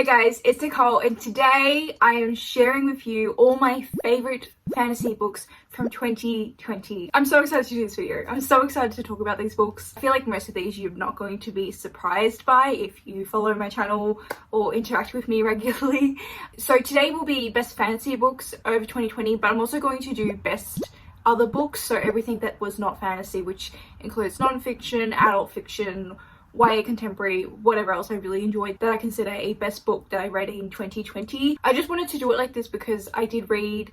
Hey guys, it's Nicole and today I am sharing with you all my favorite fantasy books from 2020. I'm so excited to do this video. I'm so excited to talk about these books. I feel like most of these you're not going to be surprised by if you follow my channel or interact with me regularly. So today will be best fantasy books over 2020, but I'm also going to do best other books, so everything that was not fantasy, which includes non-fiction, adult fiction, YA contemporary, whatever else I really enjoyed that I consider a best book that I read in 2020. I just wanted to do it like this because I did read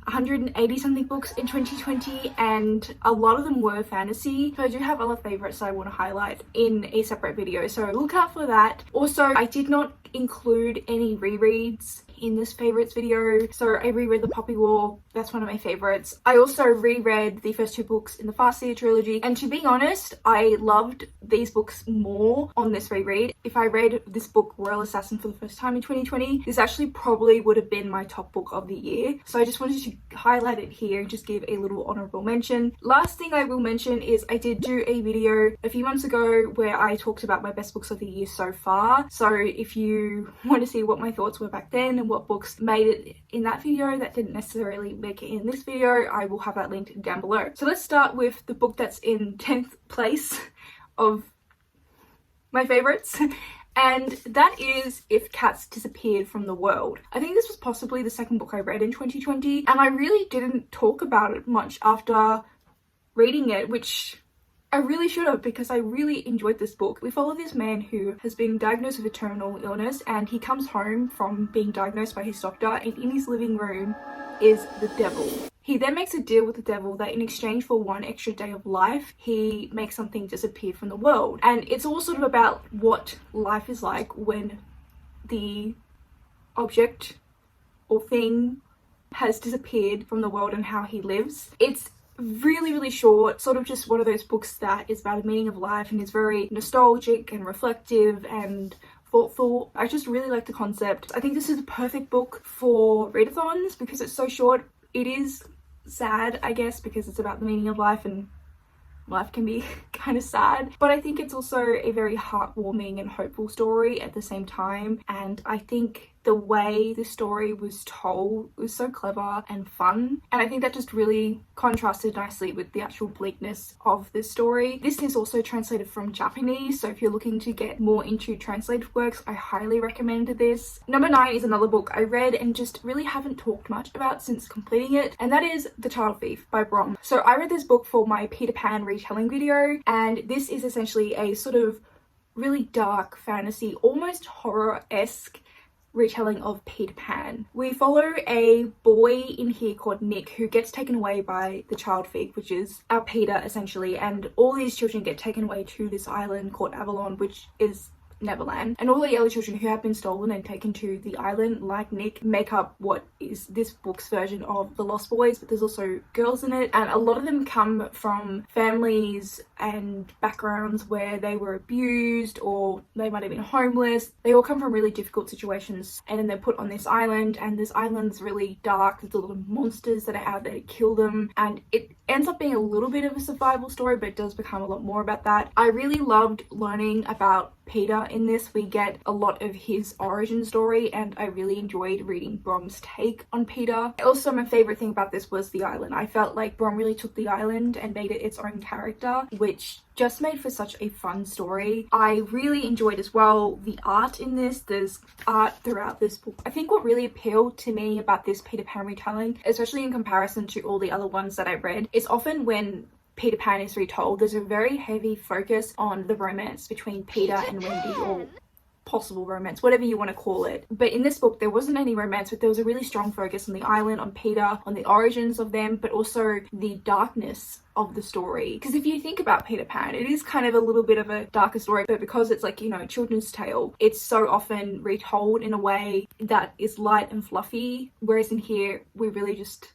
180 something books in 2020 and a lot of them were fantasy, so I do have other favorites that I want to highlight in a separate video, so look out for that. Also, I did not include any rereads in this favorites video, so I reread The Poppy War. That's one of my favorites. I also reread the first two books in the Farseer trilogy, and to be honest, I loved these books more on this reread. If I read this book Royal Assassin for the first time in 2020, this actually probably would have been my top book of the year, so I just wanted to highlight it here and just give a little honorable mention. Last thing I will mention is I did do a video a few months ago where I talked about my best books of the year so far, so if you want to see what my thoughts were back then and what books made it in that video that didn't necessarily make it in this video, I will have that linked down below. So let's start with the book that's in 10th place of my favorites, and that is If Cats Disappeared from the World. I think this was possibly the second book I read in 2020, and I really didn't talk about it much after reading it, which I really should have, because I really enjoyed this book. We follow this man who has been diagnosed with a terminal illness, and he comes home from being diagnosed by his doctor, and in his living room is the devil. He then makes a deal with the devil that in exchange for one extra day of life, he makes something disappear from the world. And it's all sort of about what life is like when the object or thing has disappeared from the world and how he lives. It's really short, sort of just one of those books that is about the meaning of life and is very nostalgic and reflective and thoughtful. I just really like the concept. I think this is a perfect book for readathons because it's so short. It is sad, I guess, because it's about the meaning of life and life can be kind of sad, but I think it's also a very heartwarming and hopeful story at the same time, and I think the way the story was told was so clever and fun, and I think that just really contrasted nicely with the actual bleakness of the story. This is also translated from Japanese, so if you're looking to get more into translated works, I highly recommend this. Number 9 is another book I read and just really haven't talked much about since completing it, and that is The Child Thief by Brom. So I read this book for my Peter Pan retelling video, and this is essentially a sort of really dark fantasy, almost horror-esque retelling of Peter Pan. We follow a boy in here called Nick who gets taken away by the child thief, which is our Peter essentially, and all these children get taken away to this island called Avalon, which is Neverland, and all the other children who have been stolen and taken to the island, like Nick, make up what is this book's version of the Lost Boys, but there's also girls in it, and a lot of them come from families and backgrounds where they were abused or they might have been homeless. They all come from really difficult situations, and then they're put on this island, and this island's really dark. There's a lot of monsters that are out there to kill them, and it ends up being a little bit of a survival story, but it does become a lot more about that. I really loved learning about Peter in this. We get a lot of his origin story, and I really enjoyed reading Brom's take on Peter. Also, my favorite thing about this was the island. I felt like Brom really took the island and made it its own character, which just made for such a fun story. I really enjoyed as well the art in this. There's art throughout this book. I think what really appealed to me about this Peter Pan retelling, especially in comparison to all the other ones that I read, is often when Peter Pan is retold, there's a very heavy focus on the romance between Peter and Wendy, or possible romance, whatever you want to call it. But in this book there wasn't any romance, but there was a really strong focus on the island, on Peter, on the origins of them, but also the darkness of the story. Because if you think about Peter Pan, it is kind of a little bit of a darker story, but because it's like, you know, a children's tale, it's so often retold in a way that is light and fluffy, whereas in here we really just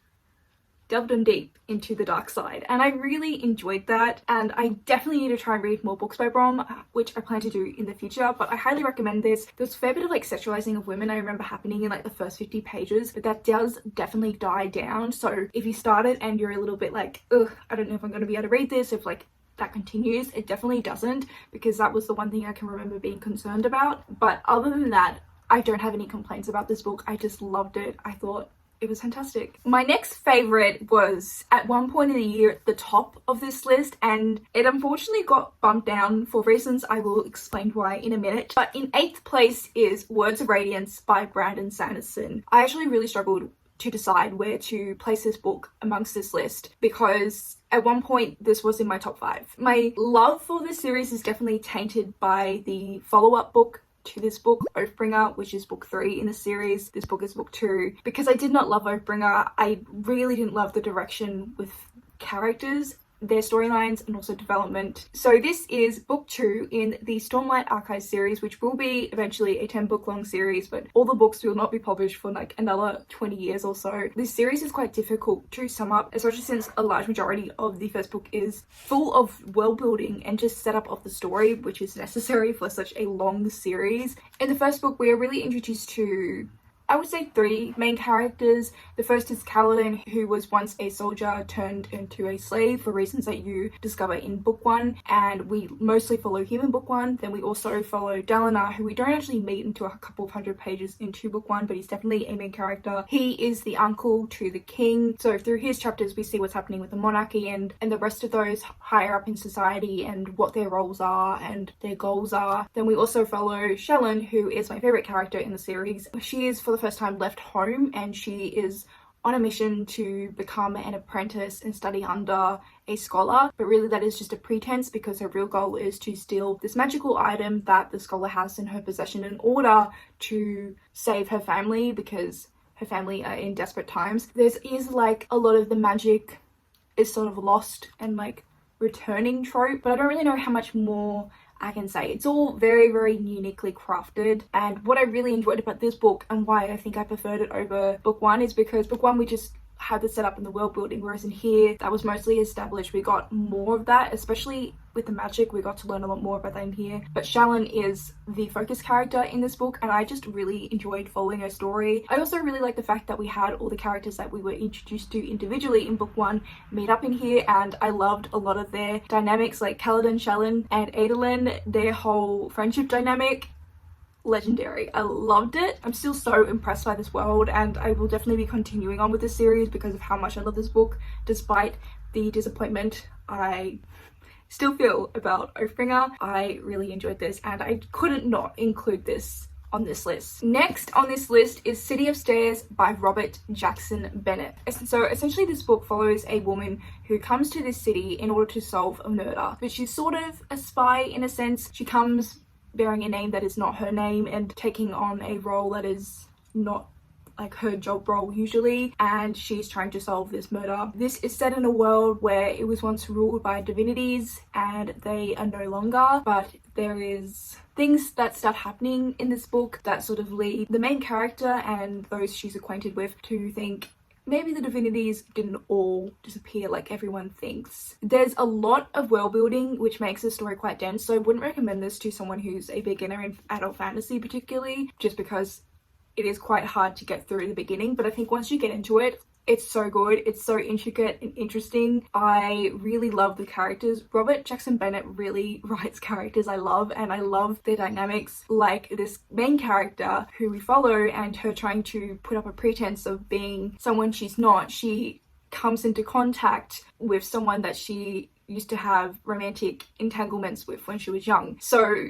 delved in deep into the dark side, and I really enjoyed that, and I definitely need to try and read more books by Brom, which I plan to do in the future, but I highly recommend this. There's a fair bit of like sexualizing of women I remember happening in like the first 50 pages, but that does definitely die down, so if you start it and you're a little bit like, ugh, I don't know if I'm going to be able to read this, if like that continues, it definitely doesn't, because that was the one thing I can remember being concerned about. But other than that, I don't have any complaints about this book. I just loved it. I thought it was fantastic. My next favorite was at one point in the year at the top of this list, and it unfortunately got bumped down for reasons I will explain why in a minute. But in 8th place is Words of Radiance by Brandon Sanderson. I actually really struggled to decide where to place this book amongst this list because at one point this was in my top 5. My love for this series is definitely tainted by the follow-up book to this book, Oathbringer, which is book 3 in the series. This book is book 2. Because I did not love Oathbringer, I really didn't love the direction with characters, their storylines, and also development. So this is book 2 in the Stormlight Archives series, which will be eventually a 10-book long series, but all the books will not be published for like another 20 years or so. This series is quite difficult to sum up, especially since a large majority of the first book is full of world building and just setup of the story, which is necessary for such a long series. In the first book, we are really introduced to, I would say, 3 main characters. The first is Kaladin, who was once a soldier turned into a slave for reasons that you discover in book 1, and we mostly follow him in book 1. Then we also follow Dalinar, who we don't actually meet until a couple of hundred pages into book 1, but he's definitely a main character. He is the uncle to the king, so through his chapters we see what's happening with the monarchy and the rest of those higher up in society and what their roles are and their goals are. Then we also follow Shelyn, who is my favorite character in the series. She is for the first time left home, and she is on a mission to become an apprentice and study under a scholar, but really that is just a pretense because her real goal is to steal this magical item that the scholar has in her possession in order to save her family, because her family are in desperate times. There is like a lot of the magic is sort of lost and like returning trope, but I don't really know how much more I can say. It's all very, very uniquely crafted, and what I really enjoyed about this book and why I think I preferred it over book 1 is because book 1 we just had the setup and the world building, whereas in here that was mostly established. We got more of that, especially with the magic. We got to learn a lot more about that in here. But Shelyn is the focus character in this book, and I just really enjoyed following her story. I also really like the fact that we had all the characters that we were introduced to individually in book 1 meet up in here, and I loved a lot of their dynamics, like Kaladin, Shelyn, and Adolin. Their whole friendship dynamic, legendary. I loved it. I'm still so impressed by this world, and I will definitely be continuing on with this series because of how much I love this book, despite the disappointment I still feel about Oathbringer. I really enjoyed this, and I couldn't not include this on this list. Next on this list is City of Stairs by Robert Jackson Bennett. So essentially this book follows a woman who comes to this city in order to solve a murder, but she's sort of a spy in a sense. She comes bearing a name that is not her name and taking on a role that is not like her job role usually, and she's trying to solve this murder. This is set in a world where it was once ruled by divinities and they are no longer, but there is things that start happening in this book that sort of lead the main character and those she's acquainted with to think maybe the divinities didn't all disappear like everyone thinks. There's a lot of world building which makes the story quite dense, so I wouldn't recommend this to someone who's a beginner in adult fantasy particularly, just because it is quite hard to get through the beginning. But I think once you get into it, it's so good. It's so intricate and interesting. I really love the characters. Robert Jackson Bennett really writes characters I love, and I love their dynamics, like this main character who we follow and her trying to put up a pretense of being someone she's not. She comes into contact with someone that she used to have romantic entanglements with when she was young. So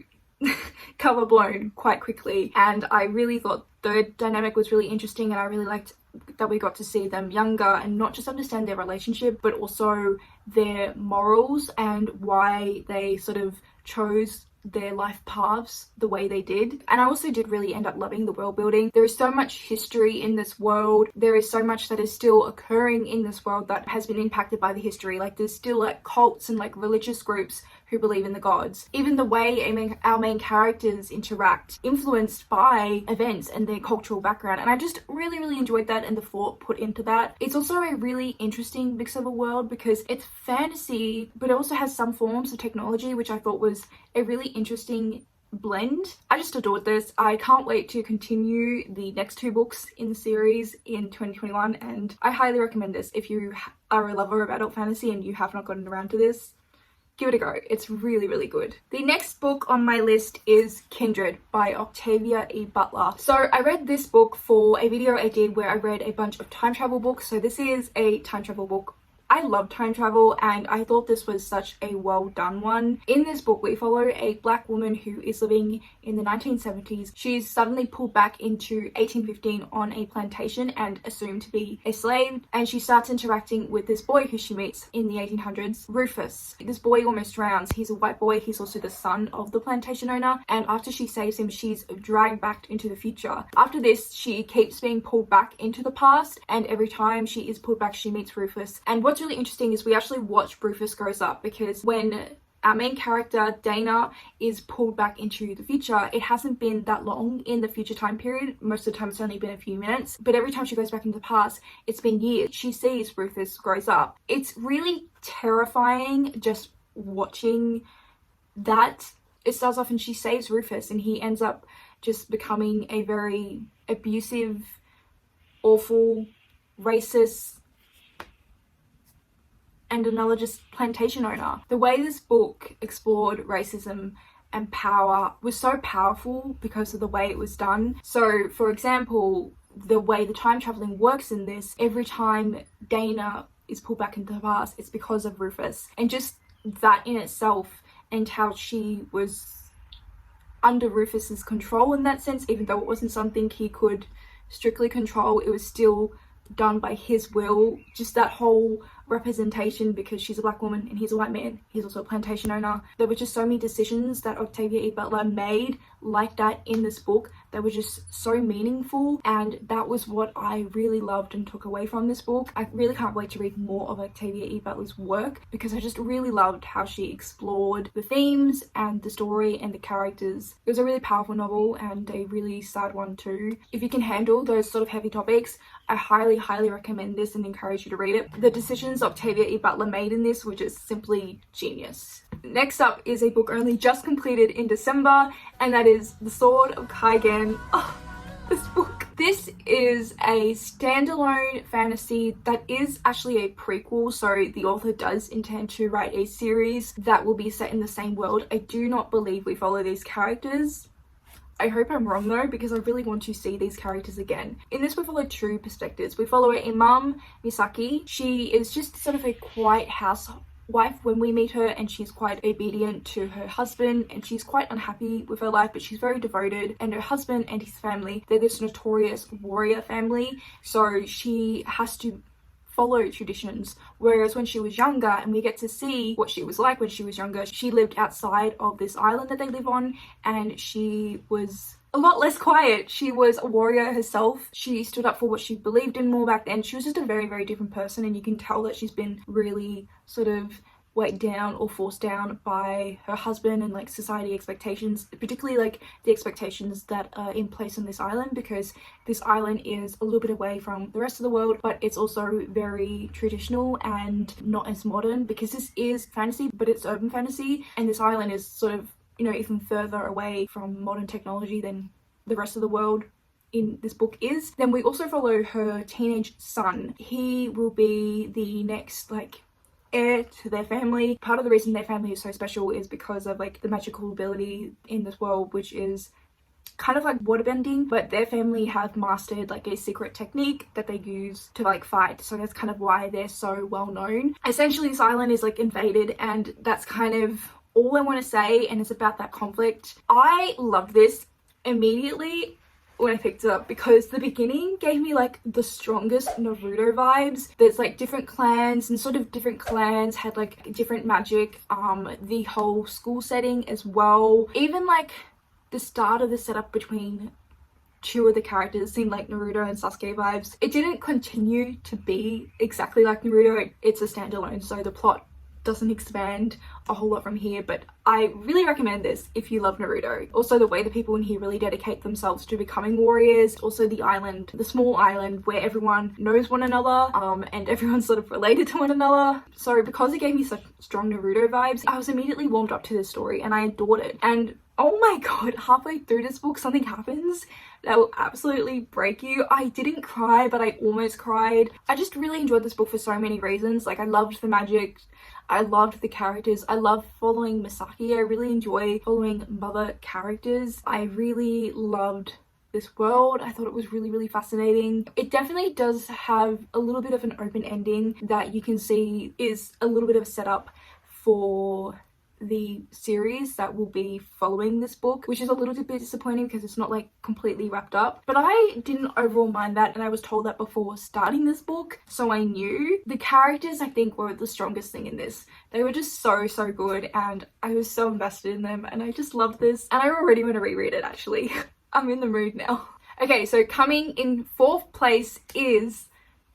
cover blown quite quickly, and I really thought the dynamic was really interesting, and I really liked that we got to see them younger and not just understand their relationship but also their morals and why they sort of chose their life paths the way they did. And I also did really end up loving the world building. There is so much history in this world. There is so much that is still occurring in this world that has been impacted by the history. Like there's still like cults and like religious groups who believe in the gods. Even the way our main characters interact, influenced by events and their cultural background. And I just really, really enjoyed that and the thought put into that. It's also a really interesting mix of a world because it's fantasy, but it also has some forms of technology, which I thought was a really interesting blend. I just adored this. I can't wait to continue the next 2 books in the series in 2021, and I highly recommend this if you are a lover of adult fantasy and you have not gotten around to this. give it a go. It's really, really good. The next book on my list is Kindred by Octavia E. Butler. So I read this book for a video I did where I read a bunch of time travel books. So this is a time travel book. I love time travel and I thought this was such a well done one. In this book, we follow a black woman who is living in the 1970s. She's suddenly pulled back into 1815 on a plantation and assumed to be a slave. And she starts interacting with this boy who she meets in the 1800s, Rufus. This boy almost drowns. He's a white boy. He's also the son of the plantation owner. And after she saves him, she's dragged back into the future. After this, she keeps being pulled back into the past. And every time she is pulled back, she meets Rufus. And what's really interesting is we actually watch Rufus grows up, because when our main character Dana is pulled back into the future, it hasn't been that long in the future time period. Most of the time it's only been a few minutes, but every time she goes back into the past, it's been years. She sees Rufus grows up. It's really terrifying just watching that. It starts off and she saves Rufus and he ends up just becoming a very abusive, awful, racist, and another just plantation owner. The way this book explored racism and power was so powerful because of the way it was done. So, for example, the way the time traveling works in this, every time Dana is pulled back into the past, it's because of Rufus. And just that in itself, and how she was under Rufus's control in that sense, even though it wasn't something he could strictly control, it was still done by his will. Just that whole representation, because she's a black woman and he's a white man, he's also a plantation owner. There were just so many decisions that Octavia E. Butler made like that in this book that were just so meaningful, and that was what I really loved and took away from this book. I really can't wait to read more of Octavia E. Butler's work, because I just really loved how she explored the themes and the story and the characters. It was a really powerful novel and a really sad one too. If you can handle those sort of heavy topics, I highly recommend this and encourage you to read it. The decisions Octavia E. Butler made in this were just simply genius. Next up is a book only just completed in December, and that is The Sword of Kaigen. Oh, this book. This is a standalone fantasy that is actually a prequel, so the author does intend to write a series that will be set in the same world. I do not believe we follow these characters. I hope I'm wrong though, because I really want to see these characters again. In this we follow two perspectives. We follow Imam Misaki. She is just sort of a quiet housewife when we meet her, and she's quite obedient to her husband, and she's quite unhappy with her life, but she's very devoted. And her husband and his family, they're this notorious warrior family, so she has to follow traditions. Whereas when she was younger, and we get to see what she was like when she was younger, she lived outside of this island that they live on, and she was a lot less quiet. She was a warrior herself. She stood up for what she believed in more back then. She was just a very different person, and you can tell that she's been really sort of weighed down or forced down by her husband and like society expectations, particularly like the expectations that are in place on this island, because this island is a little bit away from the rest of the world, but it's also very traditional and not as modern, because this is fantasy, but it's urban fantasy, and this island is sort of, you know, even further away from modern technology than the rest of the world in this book is. Then we also follow her teenage son. He will be the next like heir to their family. Part of the reason their family is so special is because of like the magical ability in this world, which is kind of like waterbending, but their family have mastered like a secret technique that they use to like fight, so that's kind of why they're so well known. Essentially this island is like invaded, and that's kind of all I want to say, and it's about that conflict. I loved this immediately when I picked it up, because the beginning gave me like the strongest Naruto vibes. There's like different clans, and sort of different clans had like different magic, the whole school setting as well. Even like the start of the setup between two of the characters seemed like Naruto and Sasuke vibes. It didn't continue to be exactly like Naruto. It's a standalone, so the plot doesn't expand a whole lot from here, but I really recommend this if you love Naruto. Also, the way the people in here really dedicate themselves to becoming warriors. Also the island, the small island where everyone knows one another, and everyone's sort of related to one another. So because it gave me such strong Naruto vibes, I was immediately warmed up to this story and I adored it. And oh my god, halfway through this book something happens that will absolutely break you. I didn't cry, but I almost cried. I just really enjoyed this book for so many reasons. Like, I loved the magic, I loved the characters. I love following Misaki. I really enjoy following mother characters. I really loved this world. I thought it was really, really fascinating. It definitely does have a little bit of an open ending that you can see is a little bit of a setup for the series that will be following this book, which is a little bit disappointing because it's not like completely wrapped up. But I didn't overall mind that, and I was told that before starting this book, so I knew. The characters, I think, were the strongest thing in this. They were just so good, and I was so invested in them, and I just loved this, and I already want to reread it actually. I'm in the mood now. Okay, so coming in 4th place is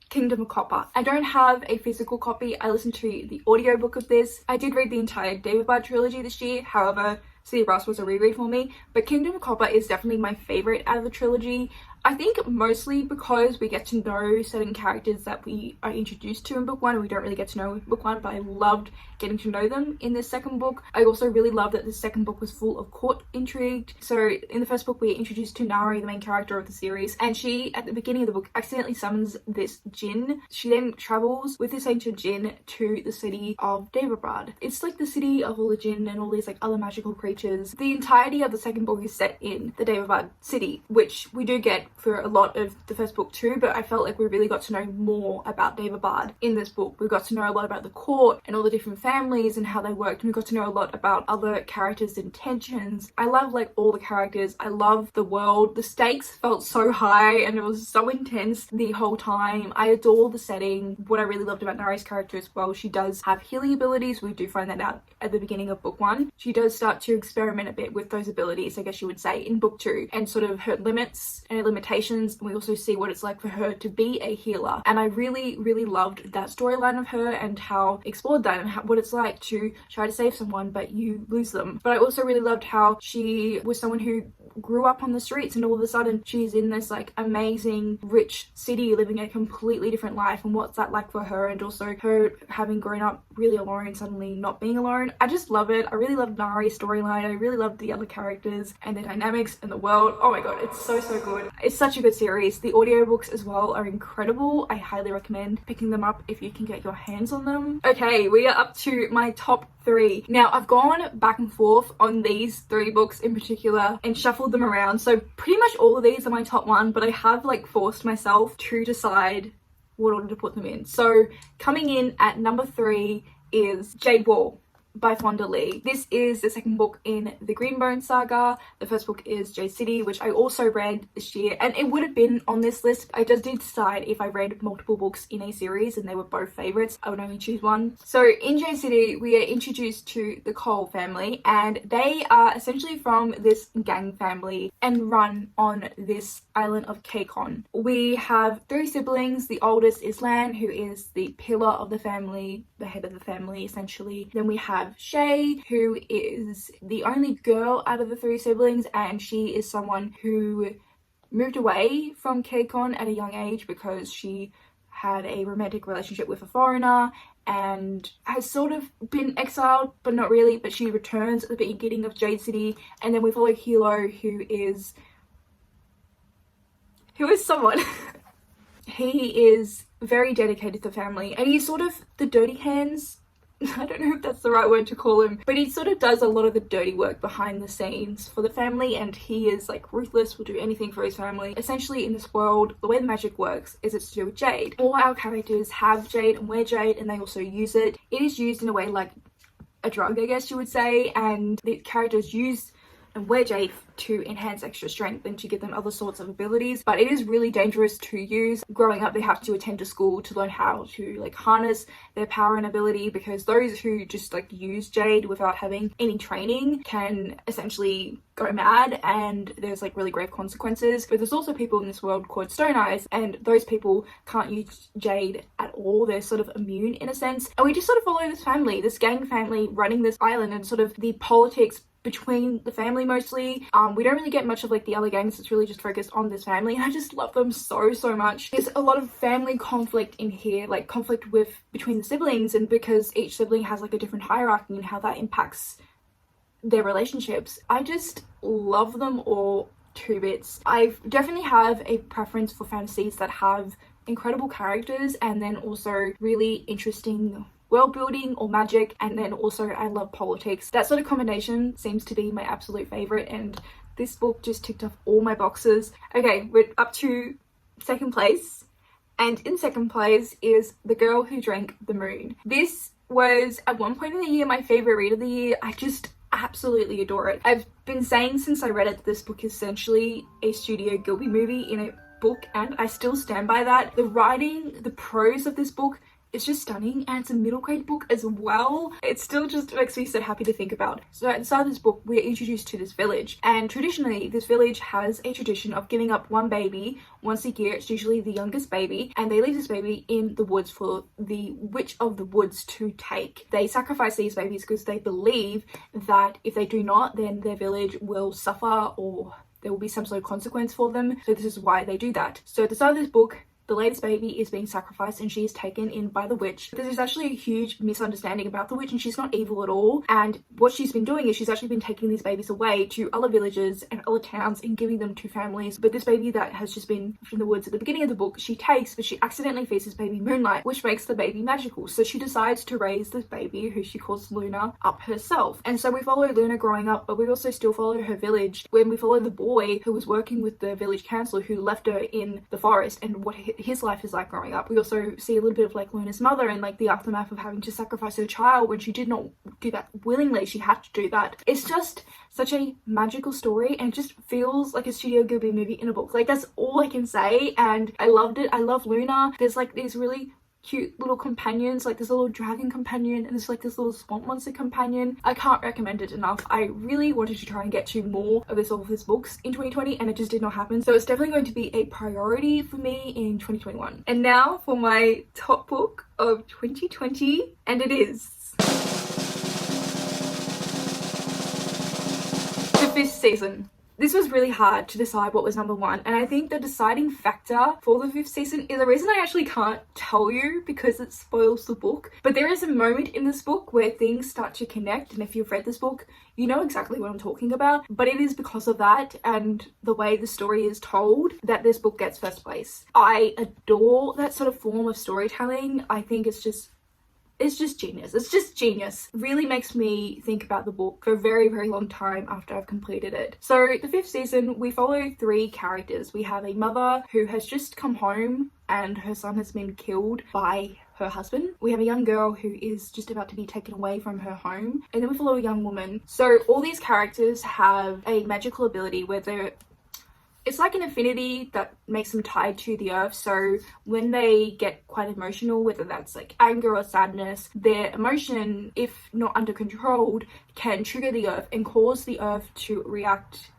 Kingdom of Copper. I don't have a physical copy. I listened to the audiobook of this. I did read the entire David Bard trilogy this year. However, City of Brass was a reread for me. But Kingdom of Copper is definitely my favourite out of the trilogy. I think mostly because we get to know certain characters that we are introduced to in book 1 and we don't really get to know in book 1, but I loved getting to know them in this second book. I also really loved that the second book was full of court intrigue. So in the first book we are introduced to Nari, the main character of the series, and she at the beginning of the book accidentally summons this djinn. She then travels with this ancient djinn to the city of David. It's like the city of all the djinn and all these like other magical creatures. The entirety of the second book is set in the David city, which we do get for a lot of the first book too, but I felt like we really got to know more about David in this book. We got to know a lot about the court and all the different families and how they worked, and we got to know a lot about other characters' intentions. I love like all the characters. I love the world. The stakes felt so high and it was so intense the whole time. I adore the setting. What I really loved about Nari's character as well, she does have healing abilities. We do find that out at the beginning of book 1. She does start to experiment a bit with those abilities, I guess you would say, in book 2, and sort of her limits and her limitations. And we also see what it's like for her to be a healer, and I really loved that storyline of her and how explored that and what it's like to try to save someone but you lose them. But I also really loved how she was someone who grew up on the streets and all of a sudden she's in this like amazing rich city living a completely different life, and what's that like for her, and also her having grown up really alone and suddenly not being alone. I just love it. I really loved Nari's storyline. I really loved the other characters and the dynamics and the world. Oh my god, it's so good. It's such a good series. The audiobooks as well are incredible. I highly recommend picking them up if you can get your hands on them. Okay, we are up to my top 3. Now I've gone back and forth on these 3 books in particular and shuffled them around, so pretty much all of these are my top 1, but I have like forced myself to decide what order to put them in. So coming in at number 3 is Jade Wall by Fonda Lee. This is the second book in the Greenbone saga. The first book is Jade City, which I also read this year, and it would have been on this list. I just did decide if I read multiple books in a series and they were both favorites, I would only choose one. So in Jade City, we are introduced to the Cole family, and they are essentially from this gang family and run on this island of Kaigen. We have 3 siblings. The oldest is Lan, who is the pillar of the family, the head of the family essentially. Then we have Shay, who is the only girl out of the 3 siblings, and she is someone who moved away from Kaigen at a young age because she had a romantic relationship with a foreigner and has sort of been exiled, but not really, but she returns at the beginning of Jade City. And then we follow Hilo, who is someone he is very dedicated to family, and he's sort of the dirty hands. I don't know if that's the right word to call him, but he sort of does a lot of the dirty work behind the scenes for the family, and he is like ruthless, will do anything for his family. Essentially in this world, the way the magic works is it's to do with jade. All our characters have jade and wear jade, and they also use it. It is used in a way like a drug, I guess you would say, and the characters use and wear jade to enhance extra strength and to give them other sorts of abilities, but it is really dangerous to use. Growing up, they have to attend to school to learn how to like harness their power and ability, because those who just like use jade without having any training can essentially go mad, and there's like really grave consequences. But there's also people in this world called Stone Eyes, and those people can't use jade at all. They're sort of immune in a sense, and we just sort of follow this family, this gang family running this island, and sort of the politics between the family mostly. We don't really get much of like the other gangs. It's really just focused on this family, and I just love them so much. There's a lot of family conflict in here, like conflict between the siblings, and because each sibling has like a different hierarchy and how that impacts their relationships. I just love them all to bits. I definitely have a preference for fantasies that have incredible characters and then also really interesting world building or magic, and then also I love politics. That sort of combination seems to be my absolute favorite, and this book just ticked off all my boxes. Okay, we're up to second place, and in second place is The Girl Who Drank the Moon. This was at one point in the year my favorite read of the year. I just absolutely adore it. I've been saying since I read it that this book is essentially a Studio Ghibli movie in a book, and I still stand by that. The writing, the prose of this book, it's just stunning, and it's a middle grade book as well. It still just makes me so happy to think about. So at the start of this book, we're introduced to this village, and traditionally this village has a tradition of giving up one baby once a year. It's usually the youngest baby, and they leave this baby in the woods for the witch of the woods to take. They sacrifice these babies because they believe that if they do not, then their village will suffer or there will be some sort of consequence for them. So this is why they do that. So at the start of this book, the latest baby is being sacrificed and she is taken in by the witch. There's actually a huge misunderstanding about the witch, and she's not evil at all. And what she's been doing is she's actually been taking these babies away to other villages and other towns and giving them to families. But this baby that has just been from the woods at the beginning of the book, she takes, but she accidentally feeds this baby moonlight, which makes the baby magical. So she decides to raise this baby, who she calls Luna, up herself. And so we follow Luna growing up, but we also still follow her village, when we follow the boy who was working with the village councillor who left her in the forest and what his life is like growing up. We also see a little bit of like Luna's mother and like the aftermath of having to sacrifice her child when she did not do that willingly. She had to do that. It's just such a magical story, and it just feels like a Studio Ghibli movie in a book. Like, that's all I can say, and I loved it. I love Luna. There's like these really cute little companions, like this little dragon companion and there's like this little swamp monster companion. I can't recommend it enough. I really wanted to try and get to more of all of his books in 2020, and it just did not happen. So it's definitely going to be a priority for me in 2021. And now for my top book of 2020, and it is The Fifth Season. This was really hard to decide what was number one, and I think the deciding factor for the fifth season is a reason I actually can't tell you because it spoils the book. But there is a moment in this book where things start to connect, and if you've read this book, you know exactly what I'm talking about. But it is because of that and the way the story is told that this book gets first place. I adore that sort of form of storytelling. I think it's just genius. It's just genius. Really makes me think about the book for a very, very long time after I've completed it. So the fifth season, we follow three characters. We have a mother who has just come home and her son has been killed by her husband. We have a young girl who is just about to be taken away from her home. And then we follow a young woman. So all these characters have a magical ability where it's like an affinity that makes them tied to the earth. So when they get quite emotional, whether that's like anger or sadness, their emotion, if not under controlled, can trigger the earth and cause the earth to react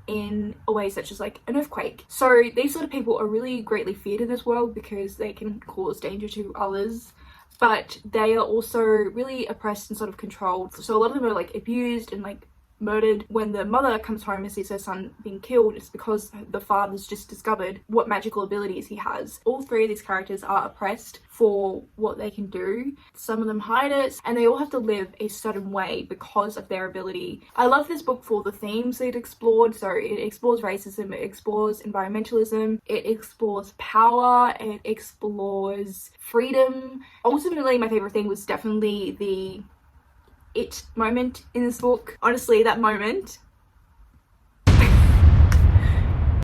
in a way such as like an earthquake. So these sort of people are really greatly feared in this world because they can cause danger to others, but they are also really oppressed and sort of controlled. So a lot of them are like abused and like murdered. When the mother comes home and sees her son being killed, it's because the father's just discovered what magical abilities he has. All three of these characters are oppressed for what they can do. Some of them hide it, and they all have to live a certain way because of their ability. I love this book for the themes it explored. So it explores racism, it explores environmentalism, it explores power, it explores freedom. Ultimately, my favorite thing was definitely the moment in this book. Honestly, that moment,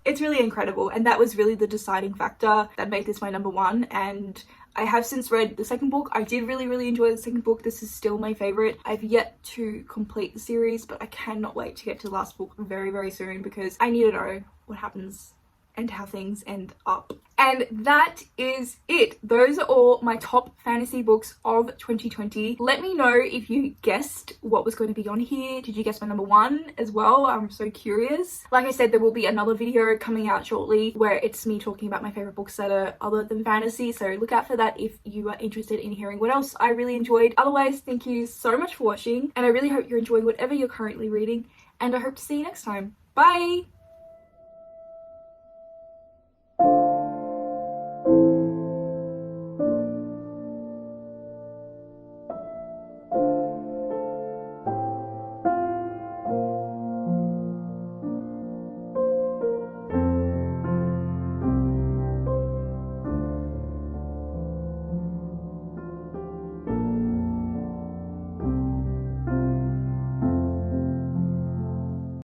it's really incredible, and that was really the deciding factor that made this my number one. And I have since read the second book. I did really enjoy the second book. This is still my favorite. I've yet to complete the series, but I cannot wait to get to the last book very soon because I need to know what happens and how things end up. And that is it. Those are all my top fantasy books of 2020. Let me know if you guessed what was going to be on here. Did you guess my number one as well? I'm so curious. Like I said, there will be another video coming out shortly where it's me talking about my favorite books that are other than fantasy. So look out for that if you are interested in hearing what else I really enjoyed. Otherwise, thank you so much for watching, and I really hope you're enjoying whatever you're currently reading, and I hope to see you next time. Bye!